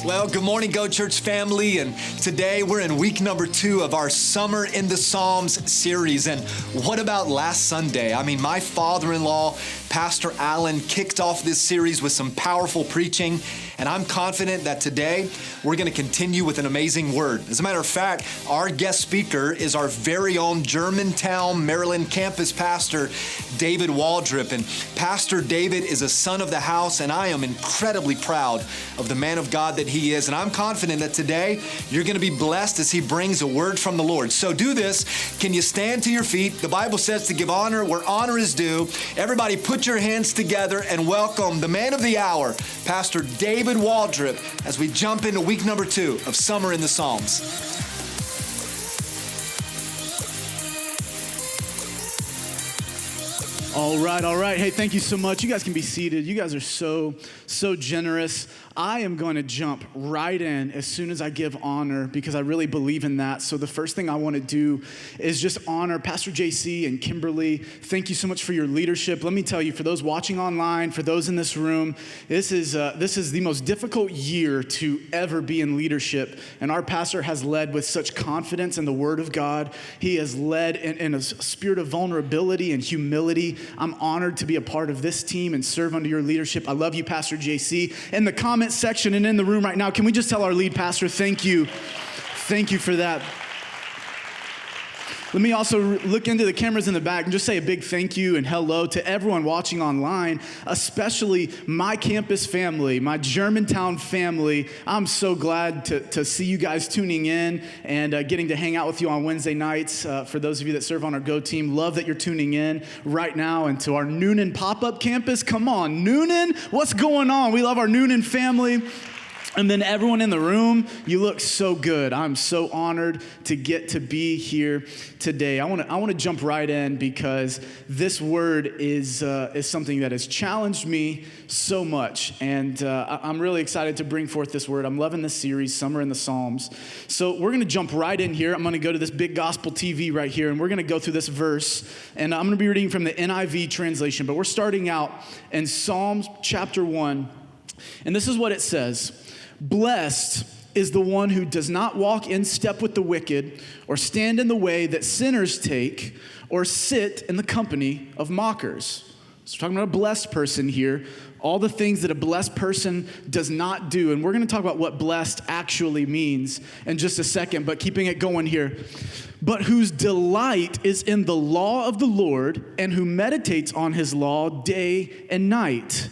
Well, good morning, Go Church family. And today we're in week number 2 of our Summer in the Psalms series. And what about last Sunday? I mean, my father-in-law, Pastor Allen, kicked off this series with some powerful preaching. And I'm confident that today we're going to continue with an amazing word. As a matter of fact, our guest speaker is our very own Germantown, Maryland campus pastor, David Waldroup. And Pastor David is a son of the house, and I am incredibly proud of the man of God that he is. And I'm confident that today you're going to be blessed as he brings a word from the Lord. So do this. Can you stand to your feet? The Bible says to give honor where honor is due. Everybody put your hands together and welcome the man of the hour, Pastor David Waldroup, as we jump into week number 2 of Summer in the Psalms. All right. Hey, thank you so much. You guys can be seated. You guys are so generous. I am going to jump right in as soon as I give honor because I really believe in that. So the first thing I want to do is just honor Pastor JC and Kimberly. Thank you so much for your leadership. Let me tell you, for those watching online, for those in this room, this is the most difficult year to ever be in leadership. And our pastor has led with such confidence in the Word of God. He has led in a spirit of vulnerability and humility. I'm honored to be a part of this team and serve under your leadership. I love you, Pastor JC. In the comment section and in the room right now, can we just tell our lead pastor, thank you. Thank you for that. Let me also look into the cameras in the back and just say a big thank you and hello to everyone watching online, especially my campus family, my Germantown family. I'm so glad to see you guys tuning in and getting to hang out with you on Wednesday nights. For those of you that serve on our Go team, love that you're tuning in right now. And to our Noonan pop-up campus, come on, Noonan, what's going on? We love our Noonan family. And then everyone in the room, you look so good. I'm so honored to get to be here today. I want to jump right in because this word is something that has challenged me so much, and I'm really excited to bring forth this word. I'm loving this series, Summer in the Psalms. So we're going to jump right in here. I'm going to go to this big gospel TV right here, and we're going to go through this verse, and I'm going to be reading from the NIV translation. But we're starting out in Psalms chapter 1, and this is what it says. Blessed is the one who does not walk in step with the wicked, or stand in the way that sinners take, or sit in the company of mockers. So we're talking about a blessed person here, all the things that a blessed person does not do. And we're going to talk about what blessed actually means in just a second, but keeping it going here. But whose delight is in the law of the Lord, and who meditates on his law day and night.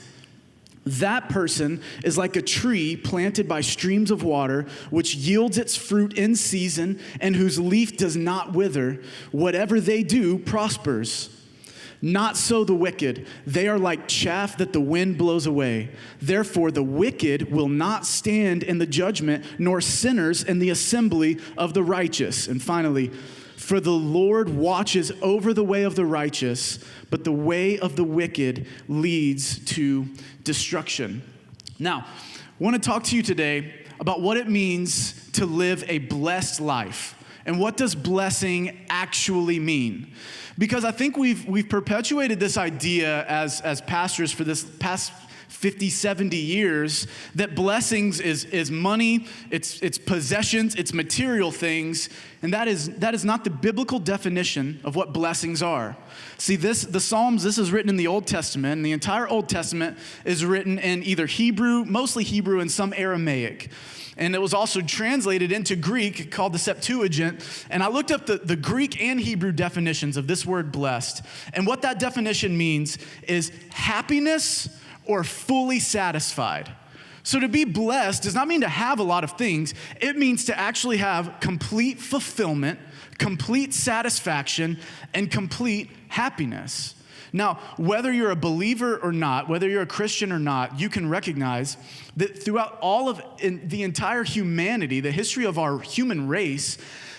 That person is like a tree planted by streams of water, which yields its fruit in season, and whose leaf does not wither. Whatever they do prospers. Not so the wicked. They are like chaff that the wind blows away. Therefore, the wicked will not stand in the judgment, nor sinners in the assembly of the righteous. And finally, for the Lord watches over the way of the righteous, but the way of the wicked leads to destruction. Now, I want to talk to you today about what it means to live a blessed life. And what does blessing actually mean? Because I think we've perpetuated this idea as pastors for this past 50, 70 years, that blessings is money, it's possessions, it's material things, and that is not the biblical definition of what blessings are. See, the Psalms, this is written in the Old Testament, and the entire Old Testament is written in either Hebrew, mostly Hebrew, and some Aramaic. And it was also translated into Greek called the Septuagint. And I looked up the Greek and Hebrew definitions of this word blessed. And what that definition means is happiness or fully satisfied. So to be blessed does not mean to have a lot of things. It means to actually have complete fulfillment, complete satisfaction, and complete happiness. Now, whether you're a believer or not, whether you're a Christian or not, you can recognize that throughout all of the entire humanity, the history of our human race,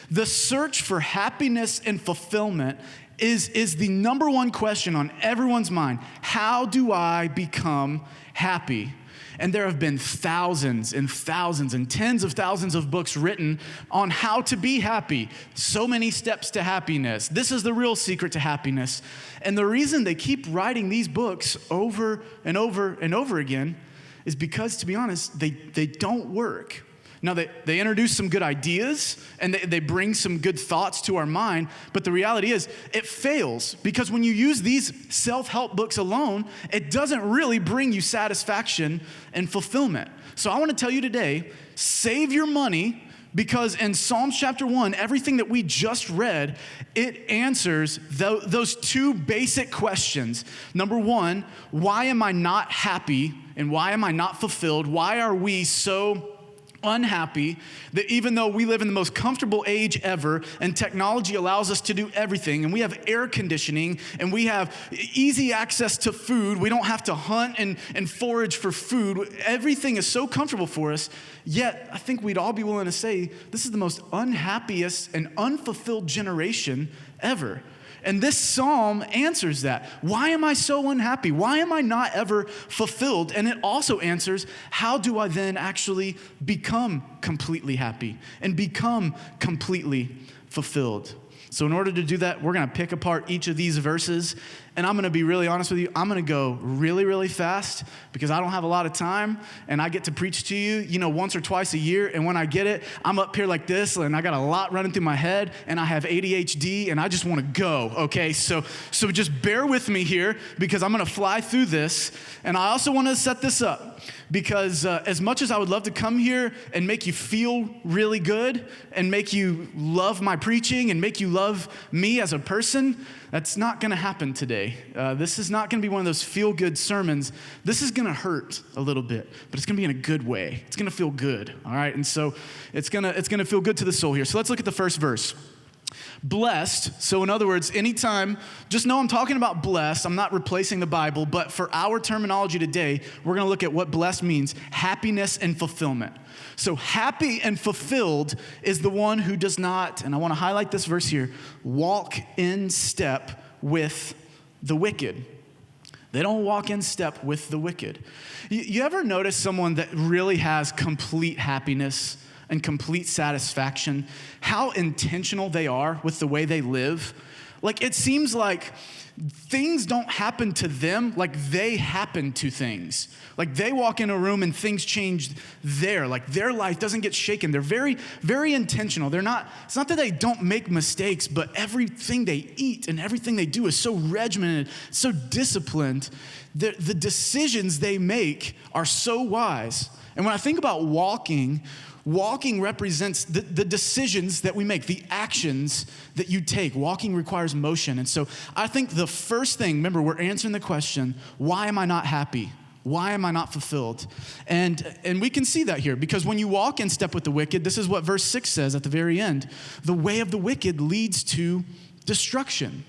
the search for happiness and fulfillment is the number one question on everyone's mind. How do I become happy? And there have been thousands and thousands and tens of thousands of books written on how to be happy. So many steps to happiness. This is the real secret to happiness. And the reason they keep writing these books over and over and over again is because, to be honest, they don't work. Now, they introduce some good ideas, and they bring some good thoughts to our mind, but the reality is it fails, because when you use these self-help books alone, it doesn't really bring you satisfaction and fulfillment. So I want to tell you today, save your money, because in Psalms chapter 1, everything that we just read, it answers those two basic questions. Number one, why am I not happy, and why am I not fulfilled? Why are we so unhappy that even though we live in the most comfortable age ever and technology allows us to do everything, and we have air conditioning and we have easy access to food, we don't have to hunt and forage for food, everything is so comfortable for us, yet I think we'd all be willing to say this is the most unhappiest and unfulfilled generation ever. And this psalm answers that. Why am I so unhappy? Why am I not ever fulfilled? And it also answers, how do I then actually become completely happy and become completely fulfilled? So in order to do that, we're going to pick apart each of these verses, and I'm going to be really honest with you. I'm going to go really, really fast because I don't have a lot of time, and I get to preach to you, once or twice a year, and when I get it, I'm up here like this, and I got a lot running through my head, and I have ADHD, and I just want to go, okay? So just bear with me here because I'm going to fly through this, and I also want to set this up because as much as I would love to come here and make you feel really good and make you love my preaching and make you love me as a person, that's not going to happen today. This is not going to be one of those feel-good sermons. This is going to hurt a little bit, but it's going to be in a good way. It's going to feel good, all right? And so it's going to feel good to the soul here. So let's look at the first verse. Blessed, so in other words, anytime, just know I'm talking about blessed. I'm not replacing the Bible, but for our terminology today, we're going to look at what blessed means, happiness and fulfillment. So happy and fulfilled is the one who does not, and I want to highlight this verse here, walk in step with the wicked. They don't walk in step with the wicked. You ever notice someone that really has complete happiness and complete satisfaction, how intentional they are with the way they live? Like, it seems like things don't happen to them, like they happen to things. Like they walk in a room and things change there. Like their life doesn't get shaken. They're very, very intentional. It's not that they don't make mistakes, but everything they eat and everything they do is so regimented, so disciplined. The decisions they make are so wise. And when I think about walking represents the decisions that we make, the actions that you take. Walking requires motion. And so I think the first thing, remember, we're answering the question, why am I not happy? Why am I not fulfilled? And we can see that here, because when you walk in step with the wicked, this is what verse 6 says at the very end. The way of the wicked leads to destruction.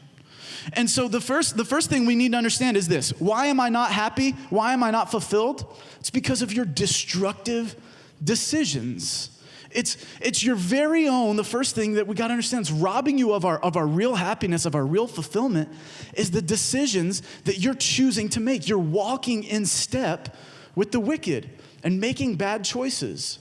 And so the first thing we need to understand is this. Why am I not happy? Why am I not fulfilled? It's because of your destructive decisions. It's your very own. The first thing that we got to understand is robbing you of our real happiness, of our real fulfillment, is the decisions that you're choosing to make. You're walking in step with the wicked and making bad choices.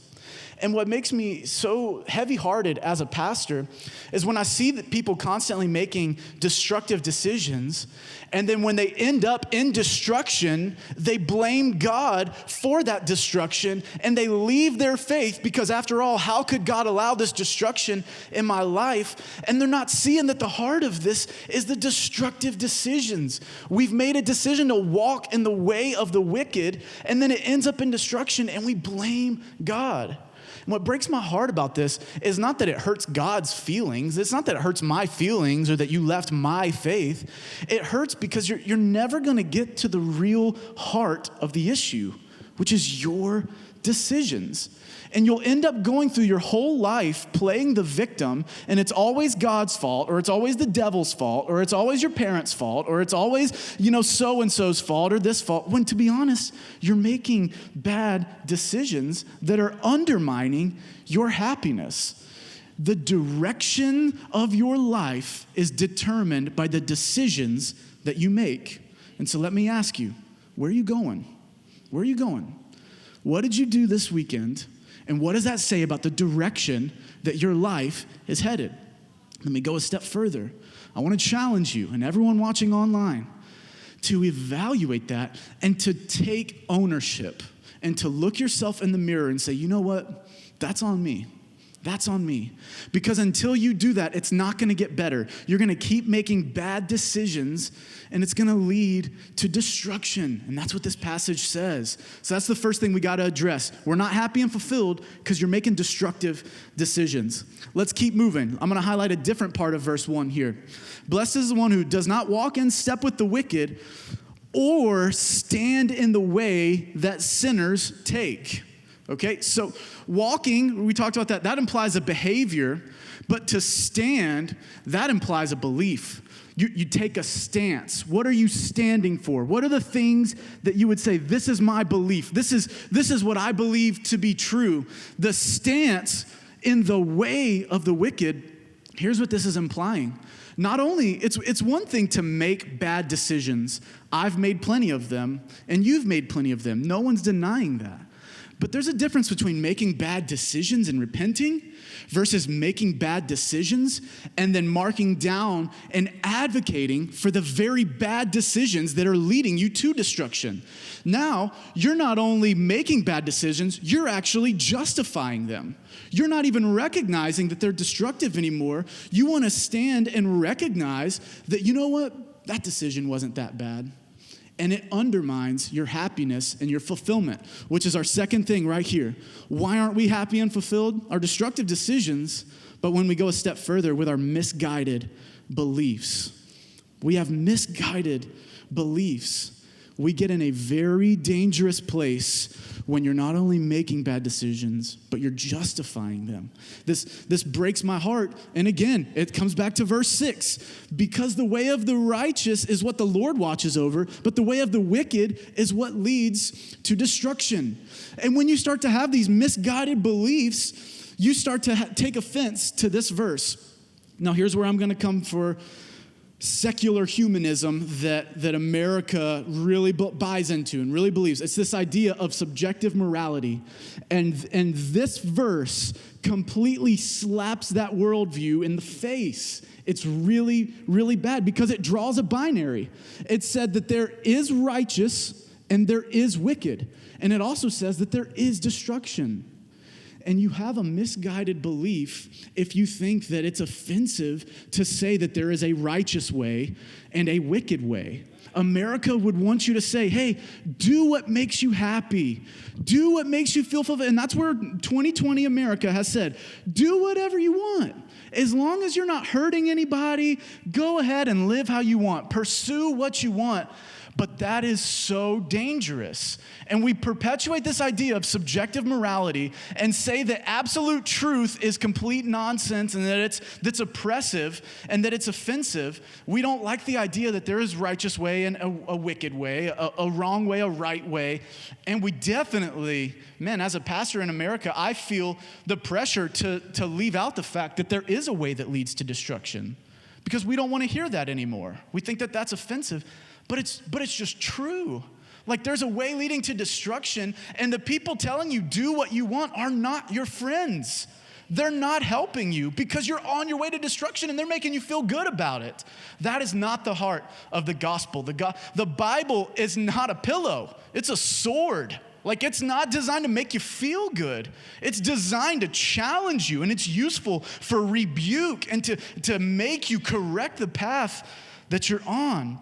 And what makes me so heavy-hearted as a pastor is when I see that people constantly making destructive decisions, and then when they end up in destruction, they blame God for that destruction, and they leave their faith because, after all, how could God allow this destruction in my life? And they're not seeing that the heart of this is the destructive decisions. We've made a decision to walk in the way of the wicked, and then it ends up in destruction, and we blame God. And what breaks my heart about this is not that it hurts God's feelings. It's not that it hurts my feelings or that you left my faith. It hurts because you're never going to get to the real heart of the issue, which is your decisions. And you'll end up going through your whole life playing the victim, and it's always God's fault, or it's always the devil's fault, or it's always your parents' fault, or it's always, so-and-so's fault or this fault, when, to be honest, you're making bad decisions that are undermining your happiness. The direction of your life is determined by the decisions that you make. And so let me ask you, where are you going? Where are you going? What did you do this weekend? And what does that say about the direction that your life is headed? Let me go a step further. I want to challenge you and everyone watching online to evaluate that and to take ownership and to look yourself in the mirror and say, you know what? That's on me. That's on me. Because until you do that, it's not going to get better. You're going to keep making bad decisions, and it's going to lead to destruction. And that's what this passage says. So that's the first thing we got to address. We're not happy and fulfilled because you're making destructive decisions. Let's keep moving. I'm going to highlight a different part of verse 1 here. Blessed is the one who does not walk in step with the wicked or stand in the way that sinners take. Okay, so walking, we talked about that. That implies a behavior, but to stand, that implies a belief. You take a stance. What are you standing for? What are the things that you would say, this is my belief. This is what I believe to be true. The stance in the way of the wicked, here's what this is implying. Not only, it's one thing to make bad decisions. I've made plenty of them, and you've made plenty of them. No one's denying that. But there's a difference between making bad decisions and repenting versus making bad decisions and then marking down and advocating for the very bad decisions that are leading you to destruction. Now, you're not only making bad decisions, you're actually justifying them. You're not even recognizing that they're destructive anymore. You want to stand and recognize that, you know what, that decision wasn't that bad. And it undermines your happiness and your fulfillment, which is our second thing right here. Why aren't we happy and fulfilled? Our destructive decisions, but when we go a step further with our misguided beliefs. We have misguided beliefs. We get in a very dangerous place when you're not only making bad decisions, but you're justifying them. This breaks my heart. And again, it comes back to verse 6. Because the way of the righteous is what the Lord watches over, but the way of the wicked is what leads to destruction. And when you start to have these misguided beliefs, you start to take offense to this verse. Now, here's where I'm going to come for secular humanism that America really buys into and really believes. It's this idea of subjective morality. And this verse completely slaps that worldview in the face. It's really, really bad because it draws a binary. It said that there is righteous and there is wicked. And it also says that there is destruction. And you have a misguided belief if you think that it's offensive to say that there is a righteous way and a wicked way. America would want you to say, hey, do what makes you happy. Do what makes you feel fulfilled. And that's where 2020 America has said, do whatever you want. As long as you're not hurting anybody, go ahead and live how you want. Pursue what you want. But that is so dangerous. And we perpetuate this idea of subjective morality and say that absolute truth is complete nonsense and that that's oppressive and that it's offensive. We don't like the idea that there is a righteous way and a wicked way, a wrong way, a right way. And we definitely, as a pastor in America, I feel the pressure to leave out the fact that there is a way that leads to destruction because we don't want to hear that anymore. We think that that's offensive. But it's just true. Like there's a way leading to destruction, and the people telling you do what you want are not your friends. They're not helping you because you're on your way to destruction and they're making you feel good about it. That is not the heart of the gospel. The Bible is not a pillow. It's a sword. Like it's not designed to make you feel good. It's designed to challenge you, and it's useful for rebuke and to make you correct the path that you're on.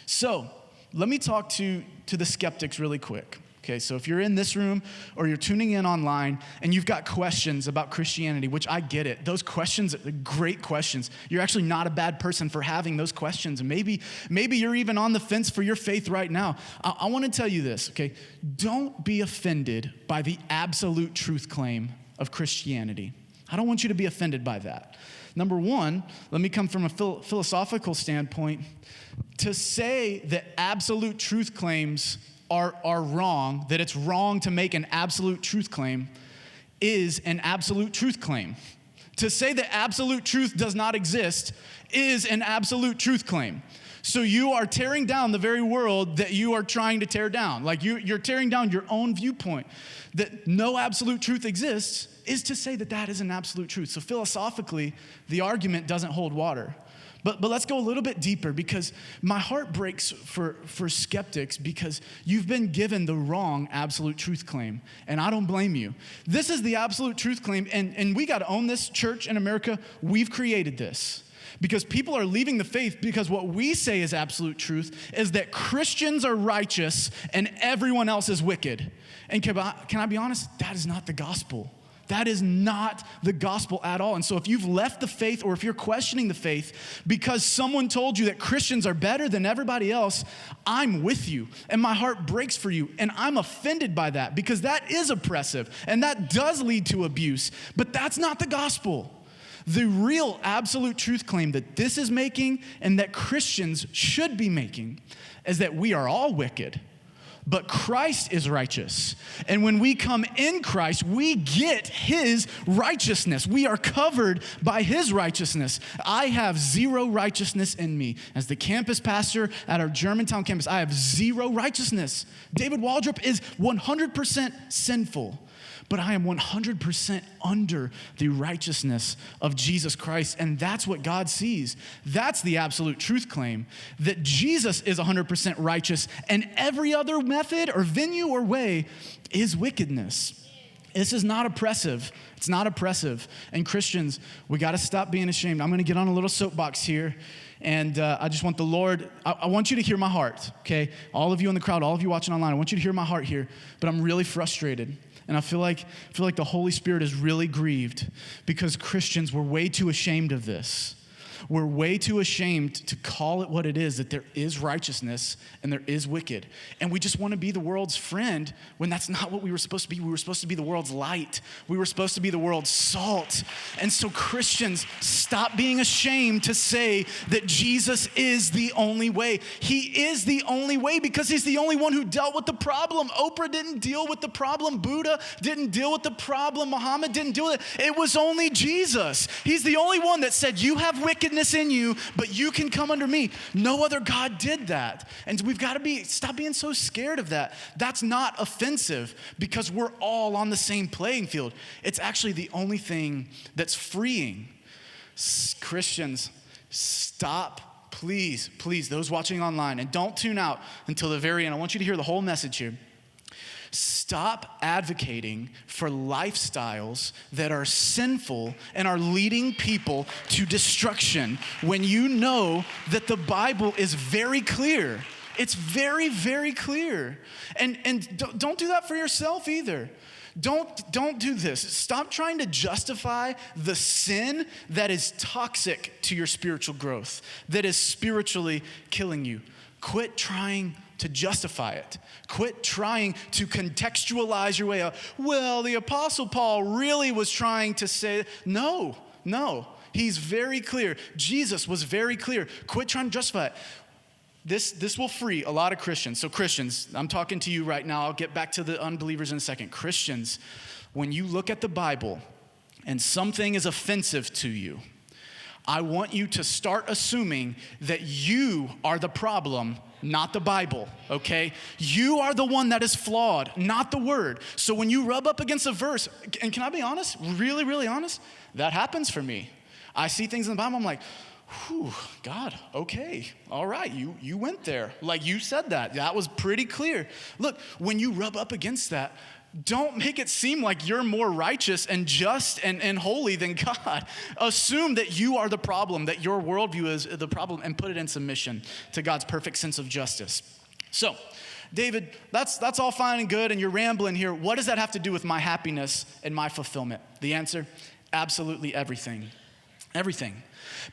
So let me talk to the skeptics really quick. Okay, so if you're in this room or you're tuning in online and you've got questions about Christianity, which I get it, those questions are great questions. You're actually not a bad person for having those questions. And maybe you're even on the fence for your faith right now. I want to tell you this, okay? Don't be offended by the absolute truth claim of Christianity. I don't want you to be offended by that. Number one, let me come from a philosophical standpoint. To say that absolute truth claims are wrong, that it's wrong to make an absolute truth claim, is an absolute truth claim. To say that absolute truth does not exist is an absolute truth claim. So you are tearing down the very world that you are trying to tear down. Like you're tearing down your own viewpoint. That no absolute truth exists is to say that that is an absolute truth. So philosophically, the argument doesn't hold water. But let's go a little bit deeper, because my heart breaks for skeptics because you've been given the wrong absolute truth claim, and I don't blame you. This is the absolute truth claim, and we got to own this. Church in America, we've created this. Because people are leaving the faith because what we say is absolute truth is that Christians are righteous and everyone else is wicked. And can I be honest? That is not the gospel. That is not the gospel at all. And so if you've left the faith, or if you're questioning the faith because someone told you that Christians are better than everybody else, I'm with you. And my heart breaks for you. And I'm offended by that, because that is oppressive and that does lead to abuse. But that's not the gospel. The real absolute truth claim that this is making, and that Christians should be making, is that we are all wicked, but Christ is righteous. And when we come in Christ, we get his righteousness. We are covered by his righteousness. I have zero righteousness in me. As the campus pastor at our Germantown campus, I have zero righteousness. David Waldroup is 100% sinful. But I am 100% under the righteousness of Jesus Christ, and that's what God sees. That's the absolute truth claim, that Jesus is 100% righteous, and every other method or venue or way is wickedness. This is not oppressive. It's not oppressive. And Christians, we got to stop being ashamed. I'm going to get on a little soapbox here. And I just want the Lord, I want you to hear my heart, okay? All of you in the crowd, all of you watching online, I want you to hear my heart here. But I'm really frustrated. And I feel like the Holy Spirit is really grieved because Christians were way too ashamed of this. We're way too ashamed to call it what it is, that there is righteousness and there is wicked. And we just want to be the world's friend when that's not what we were supposed to be. We were supposed to be the world's light. We were supposed to be the world's salt. And so Christians, stop being ashamed to say that Jesus is the only way. He is the only way because he's the only one who dealt with the problem. Oprah didn't deal with the problem. Buddha didn't deal with the problem. Muhammad didn't deal with it. It was only Jesus. He's the only one that said, you have wickedness in you, but you can come under me. No other God did that. And we've got to stop being so scared of that. That's not offensive because we're all on the same playing field. It's actually the only thing that's freeing. Christians, stop, please, those watching online, and don't tune out until the very end. I want you to hear the whole message here. Stop advocating for lifestyles that are sinful and are leading people to destruction when you know that the Bible is very clear. It's very, very clear. And don't do that for yourself either. Don't do this. Stop trying to justify the sin that is toxic to your spiritual growth, that is spiritually killing you. Quit trying to justify it. Quit trying to contextualize your way out. Well, the Apostle Paul really was trying to say, no. He's very clear. Jesus was very clear. Quit trying to justify it. This will free a lot of Christians. So Christians, I'm talking to you right now. I'll get back to the unbelievers in a second. Christians, when you look at the Bible and something is offensive to you, I want you to start assuming that you are the problem, not the Bible, okay? You are the one that is flawed, not the word. So when you rub up against a verse, and can I be honest, really, really honest? That happens for me. I see things in the Bible, I'm like, whew, God, okay, all right, you went there. Like you said that. That was pretty clear. Look, when you rub up against that, don't make it seem like you're more righteous and just and holy than God. Assume that you are the problem, that your worldview is the problem, and put it in submission to God's perfect sense of justice. So, David, that's all fine and good, and you're rambling here. What does that have to do with my happiness and my fulfillment? The answer, absolutely everything. Everything.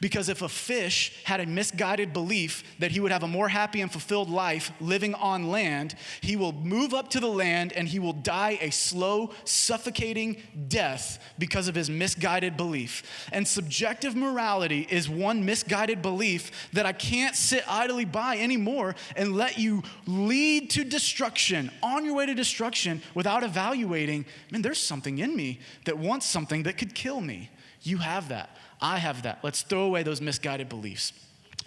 Because if a fish had a misguided belief that he would have a more happy and fulfilled life living on land, he will move up to the land and he will die a slow, suffocating death because of his misguided belief. And subjective morality is one misguided belief that I can't sit idly by anymore and let you lead to destruction, on your way to destruction, without evaluating, man, there's something in me that wants something that could kill me. You have that. I have that. Let's throw away those misguided beliefs.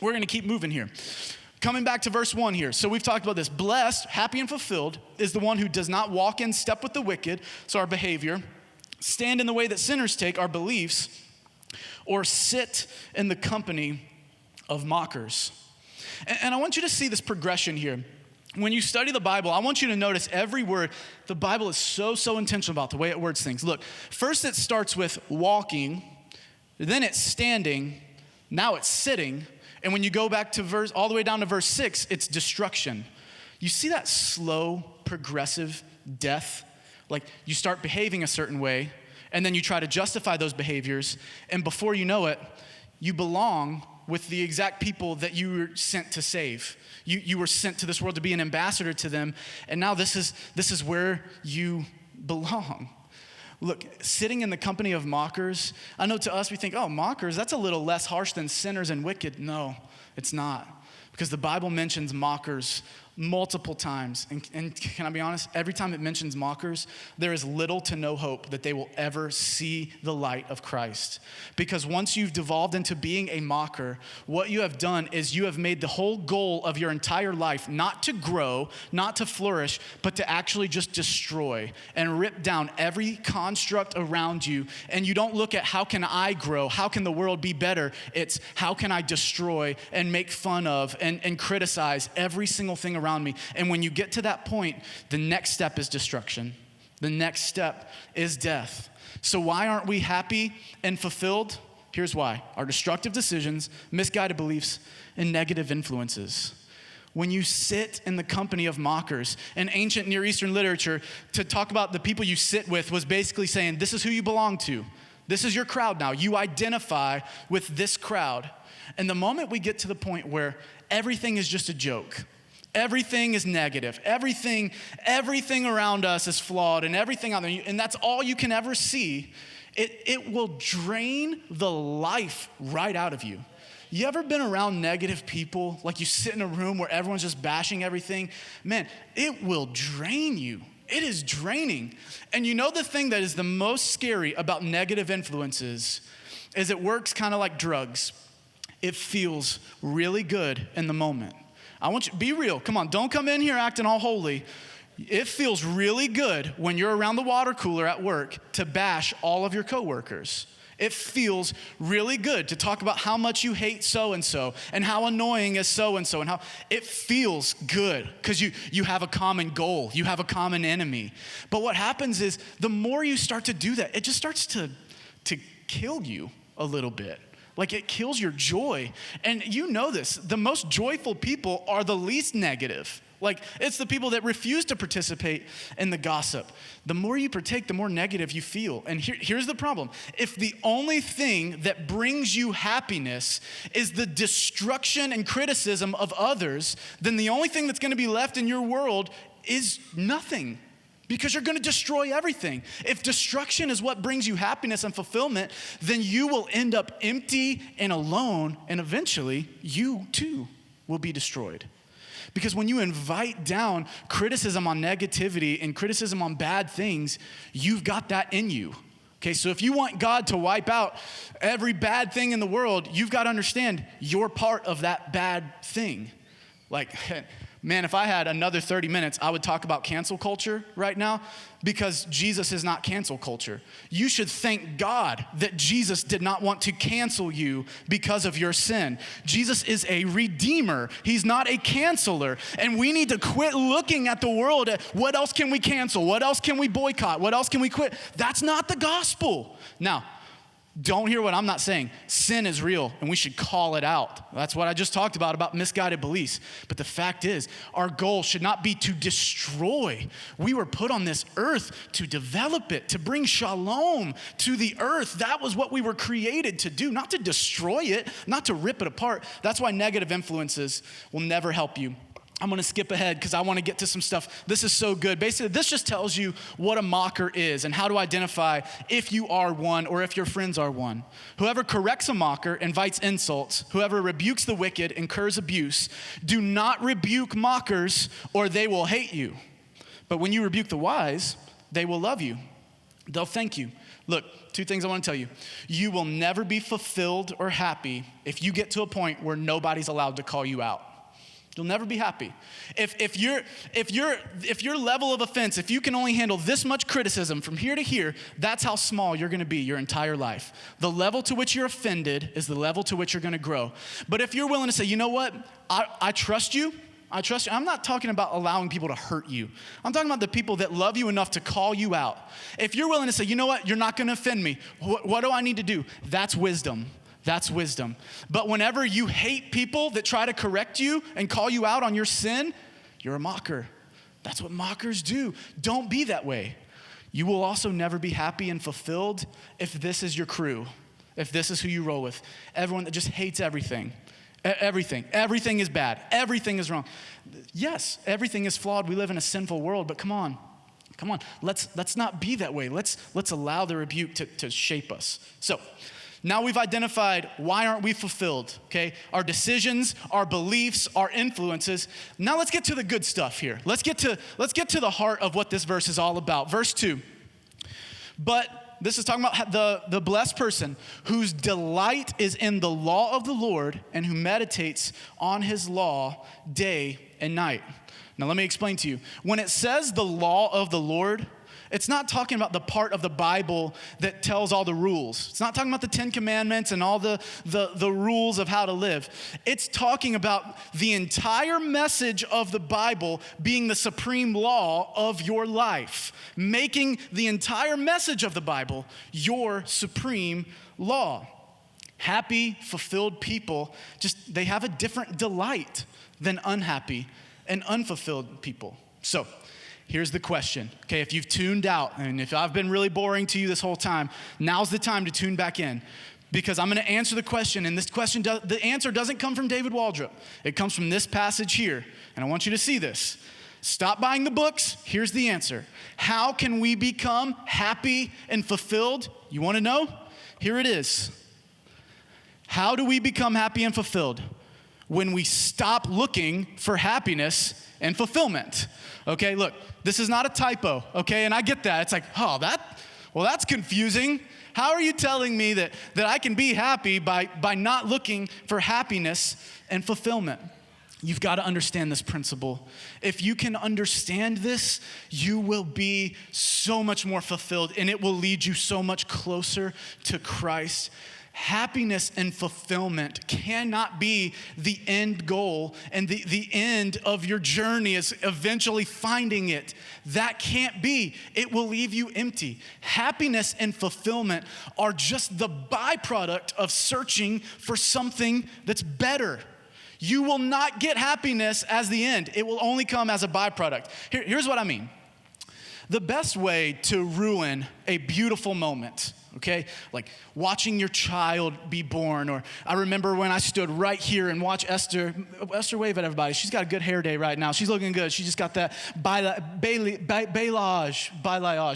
We're going to keep moving here. Coming back to verse 1 here. So we've talked about this. Blessed, happy and fulfilled is the one who does not walk in step with the wicked, so our behavior, stand in the way that sinners take, our beliefs, or sit in the company of mockers. And I want you to see this progression here. When you study the Bible, I want you to notice every word. The Bible is so intentional about the way it words things. Look, first it starts with walking, then it's standing, now it's sitting, and when you go back to all the way down to verse 6, it's destruction. You see that slow, progressive death? Like you start behaving a certain way, and then you try to justify those behaviors, and before you know it, you belong with the exact people that you were sent to save. You were sent to this world to be an ambassador to them, and now this is where you belong. Look, sitting in the company of mockers, I know to us we think, oh, mockers, that's a little less harsh than sinners and wicked. No, it's not. Because the Bible mentions mockers multiple times. And can I be honest? Every time it mentions mockers, there is little to no hope that they will ever see the light of Christ. Because once you've devolved into being a mocker, what you have done is you have made the whole goal of your entire life not to grow, not to flourish, but to actually just destroy and rip down every construct around you. And you don't look at how can I grow? How can the world be better? It's how can I destroy and make fun of and criticize every single thing around me. And when you get to that point, the next step is destruction. The next step is death. So why aren't we happy and fulfilled? Here's why. Our destructive decisions, misguided beliefs, and negative influences. When you sit in the company of mockers, in ancient Near Eastern literature, to talk about the people you sit with was basically saying, this is who you belong to. This is your crowd now. You identify with this crowd. And the moment we get to the point where everything is just a joke, everything is negative, everything around us is flawed, and everything out there, and that's all you can ever see, it will drain the life right out of you. You ever been around negative people? Like you sit in a room where everyone's just bashing everything? Man, it will drain you. It is draining. And you know the thing that is the most scary about negative influences is it works kind of like drugs. It feels really good in the moment. I want you to be real. Come on, don't come in here acting all holy. It feels really good when you're around the water cooler at work to bash all of your coworkers. It feels really good to talk about how much you hate so-and-so and how annoying is so-and-so and how it feels good because you have a common goal. You have a common enemy. But what happens is the more you start to do that, it just starts to kill you a little bit. Like it kills your joy. And you know this, the most joyful people are the least negative. Like it's the people that refuse to participate in the gossip. The more you partake, the more negative you feel. And here's the problem. If the only thing that brings you happiness is the destruction and criticism of others, then the only thing that's gonna be left in your world is nothing. Because you're gonna destroy everything. If destruction is what brings you happiness and fulfillment, then you will end up empty and alone, and eventually you too will be destroyed. Because when you invite down criticism on negativity and criticism on bad things, you've got that in you. Okay, so if you want God to wipe out every bad thing in the world, you've got to understand you're part of that bad thing. Like, man, if I had another 30 minutes, I would talk about cancel culture right now because Jesus is not cancel culture. You should thank God that Jesus did not want to cancel you because of your sin. Jesus is a redeemer. He's not a canceler. And we need to quit looking at the world at what else can we cancel? What else can we boycott? What else can we quit? That's not the gospel. Now, don't hear what I'm not saying. Sin is real, and we should call it out. That's what I just talked about misguided beliefs. But the fact is, our goal should not be to destroy. We were put on this earth to develop it, to bring shalom to the earth. That was what we were created to do, not to destroy it, not to rip it apart. That's why negative influences will never help you. I'm gonna skip ahead because I wanna get to some stuff. This is so good. Basically, this just tells you what a mocker is and how to identify if you are one or if your friends are one. Whoever corrects a mocker invites insults. Whoever rebukes the wicked incurs abuse. Do not rebuke mockers or they will hate you. But when you rebuke the wise, they will love you. They'll thank you. Look, two things I wanna tell you. You will never be fulfilled or happy if you get to a point where nobody's allowed to call you out. You'll never be happy. If your level of offense, if you can only handle this much criticism from here to here, that's how small you're gonna be your entire life. The level to which you're offended is the level to which you're gonna grow. But if you're willing to say, you know what, I trust you, I'm not talking about allowing people to hurt you. I'm talking about the people that love you enough to call you out. If you're willing to say, you know what, you're not gonna offend me, what do I need to do? That's wisdom. That's wisdom. But whenever you hate people that try to correct you and call you out on your sin, you're a mocker. That's what mockers do. Don't be that way. You will also never be happy and fulfilled if this is your crew, if this is who you roll with. Everyone that just hates everything. Everything is bad. Everything is wrong. Yes, everything is flawed. We live in a sinful world, but come on. Let's not be that way. Let's allow the rebuke to shape us. So, now we've identified why aren't we fulfilled, okay? Our decisions, our beliefs, our influences. Now let's get to the good stuff here. Let's get to the heart of what this verse is all about. Verse 2. But this is talking about the blessed person whose delight is in the law of the Lord and who meditates on his law day and night. Now let me explain to you. When it says the law of the Lord, it's not talking about the part of the Bible that tells all the rules. It's not talking about the 10 Commandments and all the rules of how to live. It's talking about the entire message of the Bible being the supreme law of your life, making the entire message of the Bible your supreme law. Happy, fulfilled people, they have a different delight than unhappy and unfulfilled people. So, here's the question, okay? If you've tuned out, and if I've been really boring to you this whole time, now's the time to tune back in, because I'm gonna answer the question, and this question, the answer doesn't come from David Waldroup. It comes from this passage here, and I want you to see this. Stop buying the books. Here's the answer. How can we become happy and fulfilled? You wanna know? Here it is. How do we become happy and fulfilled? When we stop looking for happiness and fulfillment. Okay, look, this is not a typo, okay? And I get that. It's like, that's confusing. How are you telling me that I can be happy by not looking for happiness and fulfillment? You've got to understand this principle. If you can understand this, you will be so much more fulfilled, and it will lead you so much closer to Christ. Happiness and fulfillment cannot be the end goal, and the end of your journey is eventually finding it. That can't be. It will leave you empty. Happiness and fulfillment are just the byproduct of searching for something that's better. You will not get happiness as the end. It will only come as a byproduct. Here's what I mean. The best way to ruin a beautiful moment, okay? Like watching your child be born, or I remember when I stood right here and watched Esther wave at everybody. She's got a good hair day right now. She's looking good. She just got that balayage,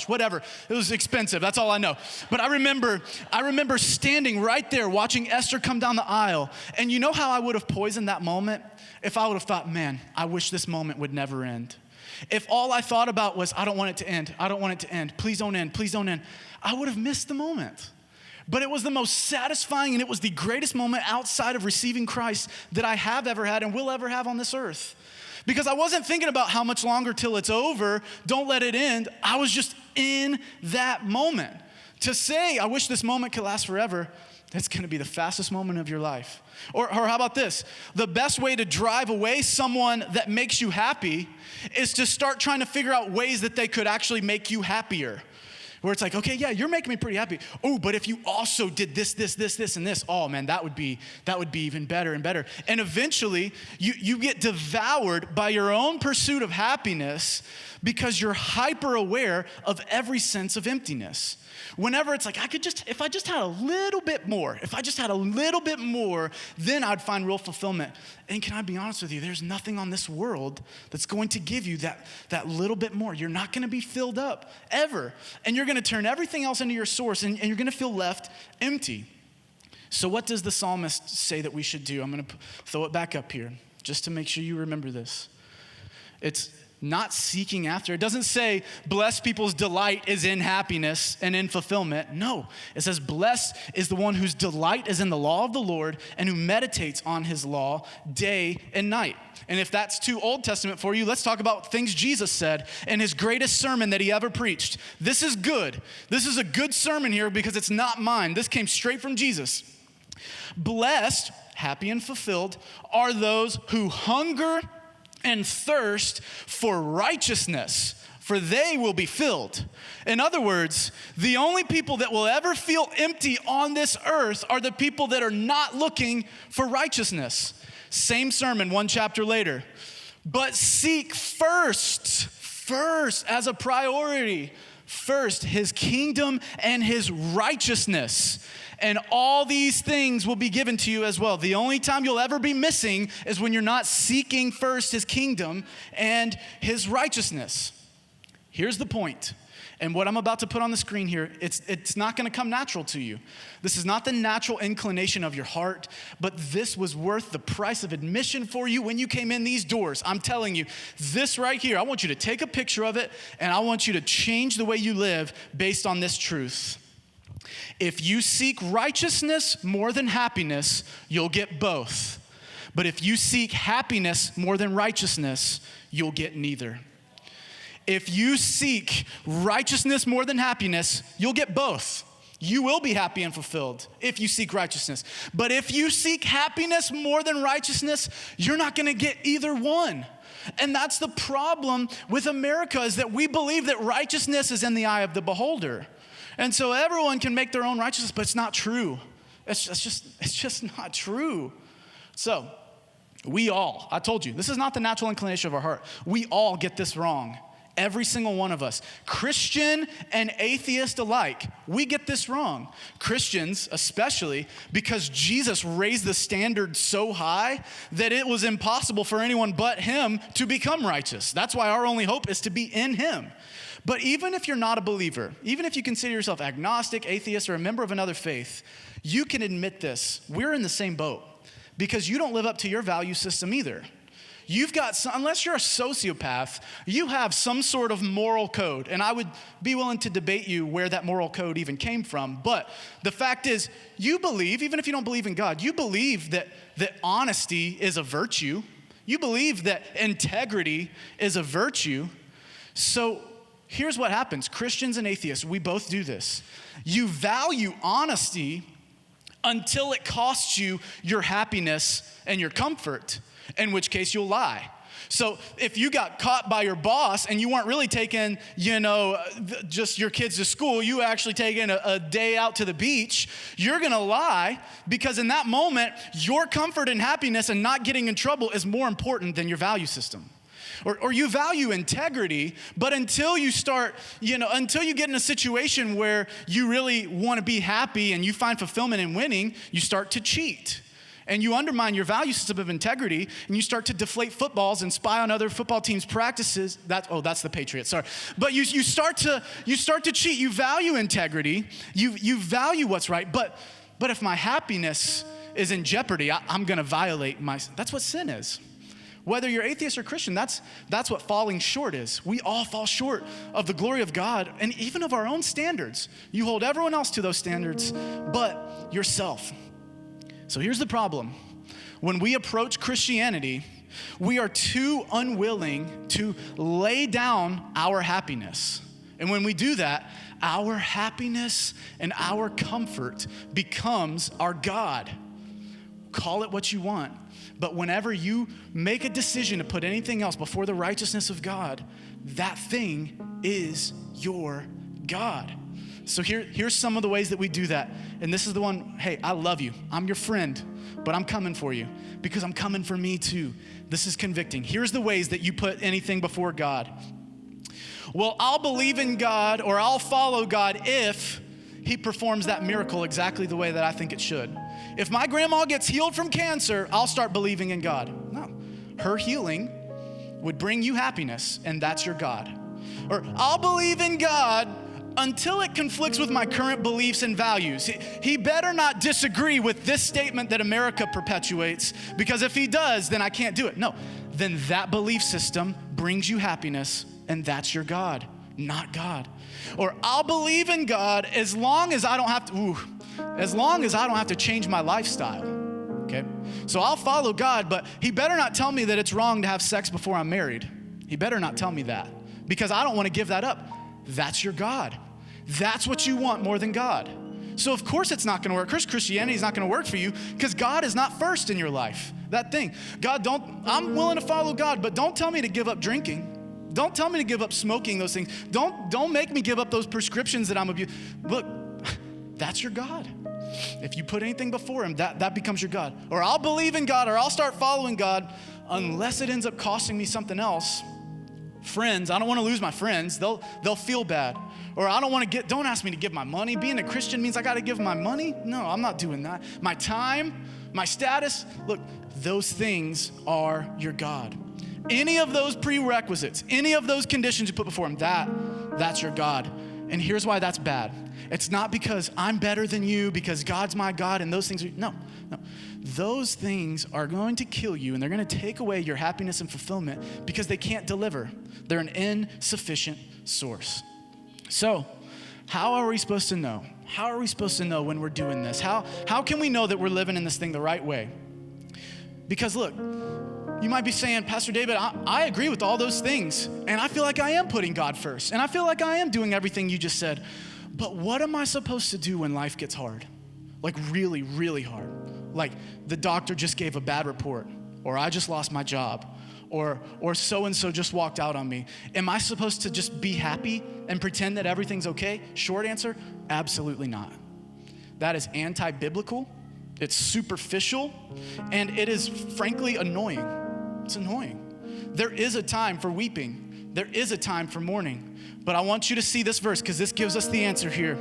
whatever. It was expensive. That's all I know. But I remember standing right there watching Esther come down the aisle. And you know how I would have poisoned that moment? If I would have thought, man, I wish this moment would never end. If all I thought about was, I don't want it to end. I don't want it to end. Please don't end. Please don't end. I would have missed the moment. But it was the most satisfying, and it was the greatest moment outside of receiving Christ that I have ever had and will ever have on this earth. Because I wasn't thinking about how much longer till it's over. Don't let it end. I was just in that moment. To say, I wish this moment could last forever, that's going to be the fastest moment of your life. Or how about this? The best way to drive away someone that makes you happy is to start trying to figure out ways that they could actually make you happier. Where it's like, okay, yeah, you're making me pretty happy. Oh, but if you also did this, and this, oh man, that would be even better and better. And eventually, you get devoured by your own pursuit of happiness because you're hyper aware of every sense of emptiness. Whenever it's like, if I just had a little bit more, then I'd find real fulfillment. And can I be honest with you, there's nothing on this world that's going to give you that little bit more. You're not going to be filled up, ever. And you're going to turn everything else into your source, and you're going to feel left empty. So what does the psalmist say that we should do? I'm going to throw it back up here, just to make sure you remember this. It's not seeking after. It doesn't say blessed people's delight is in happiness and in fulfillment. No, it says blessed is the one whose delight is in the law of the Lord and who meditates on his law day and night. And if that's too Old Testament for you, let's talk about things Jesus said in his greatest sermon that he ever preached. This is good. This is a good sermon here because it's not mine. This came straight from Jesus. Blessed, happy and fulfilled, are those who hunger and thirst for righteousness, for they will be filled. In other words, the only people that will ever feel empty on this earth are the people that are not looking for righteousness. Same sermon, one chapter later. But seek first as a priority, first his kingdom and his righteousness. And all these things will be given to you as well. The only time you'll ever be missing is when you're not seeking first his kingdom and his righteousness. Here's the point. And what I'm about to put on the screen here, it's not going to come natural to you. This is not the natural inclination of your heart, but this was worth the price of admission for you when you came in these doors. I'm telling you, this right here, I want you to take a picture of it, and I want you to change the way you live based on this truth. If you seek righteousness more than happiness, you'll get both. But if you seek happiness more than righteousness, you'll get neither. If you seek righteousness more than happiness, you'll get both. You will be happy and fulfilled if you seek righteousness. But if you seek happiness more than righteousness, you're not going to get either one. And that's the problem with America, is that we believe that righteousness is in the eye of the beholder. And so everyone can make their own righteousness, but it's not true. It's just not true. So I told you, this is not the natural inclination of our heart. We all get this wrong. Every single one of us, Christian and atheist alike, we get this wrong. Christians especially, because Jesus raised the standard so high that it was impossible for anyone but him to become righteous. That's why our only hope is to be in him. But even if you're not a believer, even if you consider yourself agnostic, atheist, or a member of another faith, you can admit this. We're in the same boat because you don't live up to your value system either. You've got unless you're a sociopath, you have some sort of moral code. And I would be willing to debate you where that moral code even came from. But the fact is, you believe, even if you don't believe in God, you believe that honesty is a virtue. You believe that integrity is a virtue. So here's what happens. Christians and atheists, we both do this. You value honesty until it costs you your happiness and your comfort, in which case you'll lie. So if you got caught by your boss and you weren't really taking, just your kids to school, you actually taking a day out to the beach, you're gonna lie because in that moment, your comfort and happiness and not getting in trouble is more important than your value system. Or you value integrity, but until you start, until you get in a situation where you really want to be happy and you find fulfillment in winning, you start to cheat. And you undermine your value system of integrity, and you start to deflate footballs and spy on other football teams' practices. That's the Patriots, sorry. But you start to cheat. You value integrity. You value what's right. But if my happiness is in jeopardy, I'm going to violate that's what sin is. Whether you're atheist or Christian, that's what falling short is. We all fall short of the glory of God and even of our own standards. You hold everyone else to those standards, but yourself. So here's the problem. When we approach Christianity, we are too unwilling to lay down our happiness. And when we do that, our happiness and our comfort becomes our God. Call it what you want. But whenever you make a decision to put anything else before the righteousness of God, that thing is your God. So here's some of the ways that we do that. And this is the one, hey, I love you. I'm your friend, but I'm coming for you because I'm coming for me too. This is convicting. Here's the ways that you put anything before God. Well, I'll believe in God or I'll follow God if he performs that miracle exactly the way that I think it should. If my grandma gets healed from cancer, I'll start believing in God. No, her healing would bring you happiness, and that's your God. Or I'll believe in God until it conflicts with my current beliefs and values. He better not disagree with this statement that America perpetuates, because if he does, then I can't do it. No, then that belief system brings you happiness, and that's your God, not God. Or I'll believe in God as long as I don't have to change my lifestyle. Okay? So I'll follow God, but he better not tell me that it's wrong to have sex before I'm married. He better not tell me that, because I don't want to give that up. That's your God. That's what you want more than God. So of course it's not going to work. Christianity is not going to work for you because God is not first in your life. That thing. God, I'm willing to follow God, but don't tell me to give up drinking. Don't tell me to give up smoking, those things. Don't make me give up those prescriptions that I'm abusing. Look, that's your God. If you put anything before him, that becomes your God. Or I'll believe in God, or I'll start following God unless it ends up costing me something else. Friends, I don't want to lose my friends. They'll feel bad. Or don't ask me to give my money. Being a Christian means I got to give my money? No, I'm not doing that. My time, my status, look, those things are your God. Any of those prerequisites, any of those conditions you put before him, that's your God. And here's why that's bad. It's not because I'm better than you, because God's my God, and those things no. Those things are going to kill you, and they're going to take away your happiness and fulfillment because they can't deliver. They're an insufficient source. So, how are we supposed to know? How are we supposed to know when we're doing this? How can we know that we're living in this thing the right way? Because look, you might be saying, Pastor David, I agree with all those things, and I feel like I am putting God first, and I feel like I am doing everything you just said. But what am I supposed to do when life gets hard? Like really, really hard. Like the doctor just gave a bad report, or I just lost my job, or so-and-so just walked out on me. Am I supposed to just be happy and pretend that everything's okay? Short answer, absolutely not. That is anti-biblical, it's superficial, and it is frankly annoying. It's annoying. There is a time for weeping. There is a time for mourning. But I want you to see this verse because this gives us the answer here.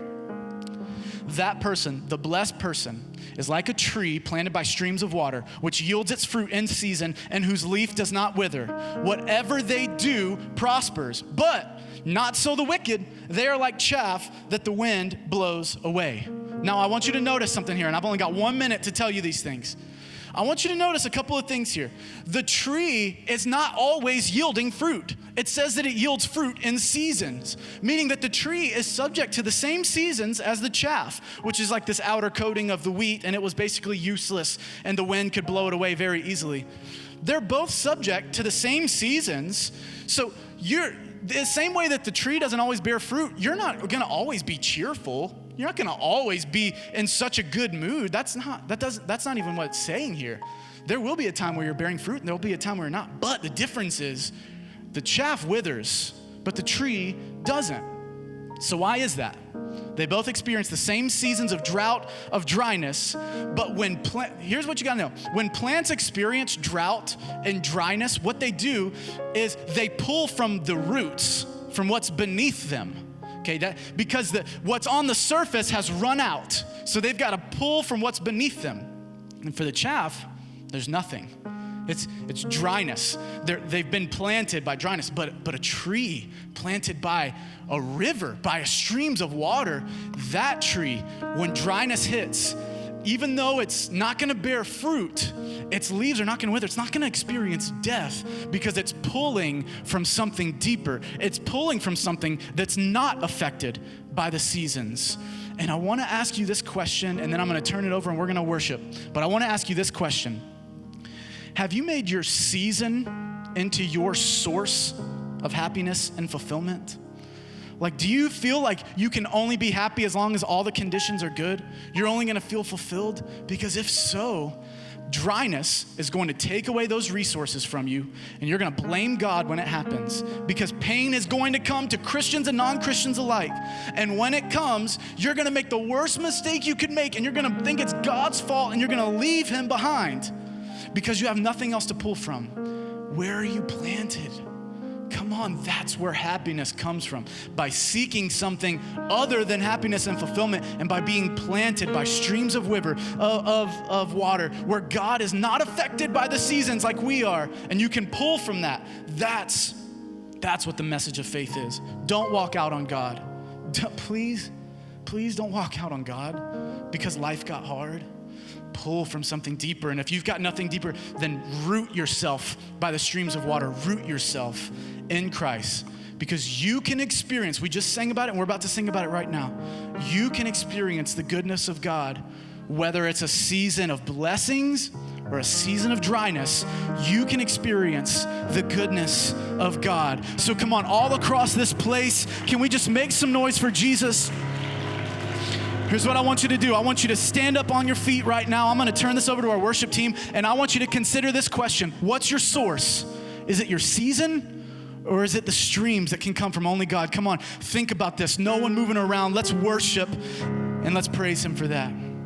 That person, the blessed person, is like a tree planted by streams of water, which yields its fruit in season and whose leaf does not wither. Whatever they do prospers, but not so the wicked. They are like chaff that the wind blows away. Now, I want you to notice something here, and I've only got 1 minute to tell you these things. I want you to notice a couple of things here. The tree is not always yielding fruit. It says that it yields fruit in seasons, meaning that the tree is subject to the same seasons as the chaff, which is like this outer coating of the wheat, and it was basically useless, and the wind could blow it away very easily. They're both subject to the same seasons, so the same way that the tree doesn't always bear fruit, you're not going to always be cheerful. You're not going to always be in such a good mood. That's not even what it's saying here. There will be a time where you're bearing fruit, and there will be a time where you're not. But the difference is the chaff withers, but the tree doesn't. So why is that? They both experience the same seasons of drought, of dryness, but here's what you gotta know. When plants experience drought and dryness, what they do is they pull from the roots, from what's beneath them. Okay, because what's on the surface has run out. So they've got to pull from what's beneath them. And for the chaff, there's nothing. It's dryness. They've been planted by dryness, but a tree planted by a river, by streams of water, that tree, when dryness hits, even though it's not going to bear fruit, its leaves are not going to wither. It's not going to experience death because it's pulling from something deeper. It's pulling from something that's not affected by the seasons. And I want to ask you this question, and then I'm going to turn it over and we're going to worship. But I want to ask you this question. Have you made your season into your source of happiness and fulfillment? Like, do you feel like you can only be happy as long as all the conditions are good? You're only going to feel fulfilled? Because if so, dryness is going to take away those resources from you, and you're going to blame God when it happens, because pain is going to come to Christians and non-Christians alike. And when it comes, you're going to make the worst mistake you could make, and you're going to think it's God's fault, and you're going to leave him behind because you have nothing else to pull from. Where are you planted? Come on, that's where happiness comes from. By seeking something other than happiness and fulfillment, and by being planted by streams of water, where God is not affected by the seasons like we are, and you can pull from that. That's what the message of faith is. Don't walk out on God. Please don't walk out on God because life got hard. pull from something deeper. And if you've got nothing deeper, then root yourself by the streams of water. Root yourself in Christ. Because you can experience, we just sang about it and we're about to sing about it right now. You can experience the goodness of God, whether it's a season of blessings or a season of dryness. You can experience the goodness of God. So come on, all across this place, can we just make some noise for Jesus? Here's what I want you to do. I want you to stand up on your feet right now. I'm gonna turn this over to our worship team, and I want you to consider this question. What's your source? Is it your season, or is it the streams that can come from only God? Come on, think about this. No one moving around. Let's worship, and let's praise him for that.